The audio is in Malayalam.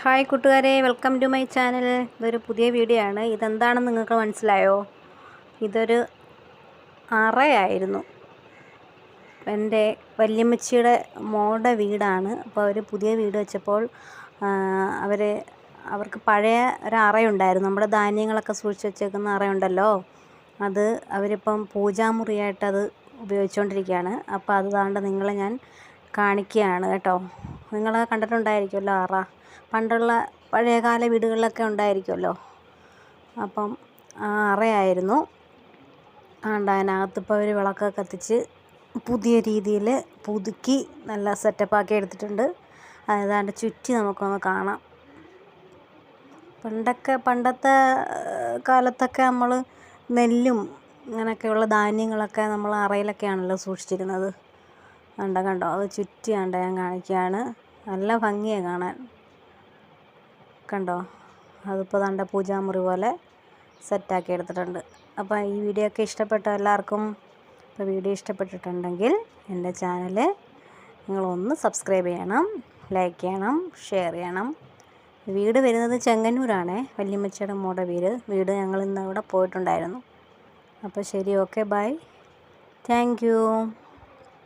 ഹായ് കൂട്ടുകാരെ, വെൽക്കം ടു മൈ ചാനൽ. ഇതൊരു പുതിയ വീഡിയോ ആണ്. ഇതെന്താണെന്ന് നിങ്ങൾക്ക് മനസ്സിലായോ? ഇതൊരു അറയായിരുന്നു. എൻ്റെ വല്യമ്മച്ചിയുടെ മോളുടെ വീടാണ്. അപ്പോൾ അവർ പുതിയ വീട് വെച്ചപ്പോൾ അവർക്ക് പഴയ ഒരു അറയുണ്ടായിരുന്നു. നമ്മുടെ ധാന്യങ്ങളൊക്കെ സൂക്ഷിച്ച് വെച്ചേക്കുന്ന അറയുണ്ടല്ലോ, അത് അവരിപ്പം പൂജാമുറിയായിട്ടത് ഉപയോഗിച്ചുകൊണ്ടിരിക്കുകയാണ്. അപ്പോൾ അത് താണ്ട് നിങ്ങളെ ഞാൻ കാണിക്കുകയാണ് കേട്ടോ. നിങ്ങൾ കണ്ടിട്ടുണ്ടായിരിക്കുമല്ലോ അറ, പണ്ടുള്ള പഴയകാല വീടുകളിലൊക്കെ ഉണ്ടായിരിക്കുമല്ലോ. അപ്പം ആ അറയായിരുന്നു. അതിനകത്തിപ്പോൾ അവർ വിളക്കൊക്കെ കത്തിച്ച് പുതിയ രീതിയിൽ പുതുക്കി നല്ല സെറ്റപ്പാക്കി എടുത്തിട്ടുണ്ട്. അതാണ്ട് ചുറ്റി നമുക്കൊന്ന് കാണാം. പണ്ടത്തെ കാലത്തൊക്കെ നമ്മൾ നെല്ലും ഇങ്ങനെയൊക്കെയുള്ള ധാന്യങ്ങളൊക്കെ നമ്മൾ അറയിലൊക്കെയാണല്ലോ സൂക്ഷിച്ചിരുന്നത്. കണ്ടോ, അത് ചുറ്റിയാണ്ട് ഞാൻ കാണിക്കുകയാണ്. നല്ല ഭംഗിയാണ് കാണാൻ. കണ്ടോ, അതിപ്പോൾ ദാണ്ട പൂജാമുറി പോലെ സെറ്റാക്കി എടുത്തിട്ടുണ്ട്. അപ്പോൾ ഈ വീഡിയോ ഒക്കെ ഇഷ്ടപ്പെട്ട എല്ലാവർക്കും, ഇപ്പോൾ വീഡിയോ ഇഷ്ടപ്പെട്ടിട്ടുണ്ടെങ്കിൽ എൻ്റെ ചാനൽ നിങ്ങളൊന്ന് സബ്സ്ക്രൈബ് ചെയ്യണം, ലൈക്ക് ചെയ്യണം, ഷെയർ ചെയ്യണം. വീട് വരുന്നത് ചെങ്ങന്നൂരാണേ, വല്യമ്മച്ചിയുടെ മോടെ വീട്. ഞങ്ങൾ ഇന്ന് അവിടെ പോയിട്ടുണ്ടായിരുന്നു. അപ്പോൾ ശരി, ഓക്കെ, ബൈ, താങ്ക് യു.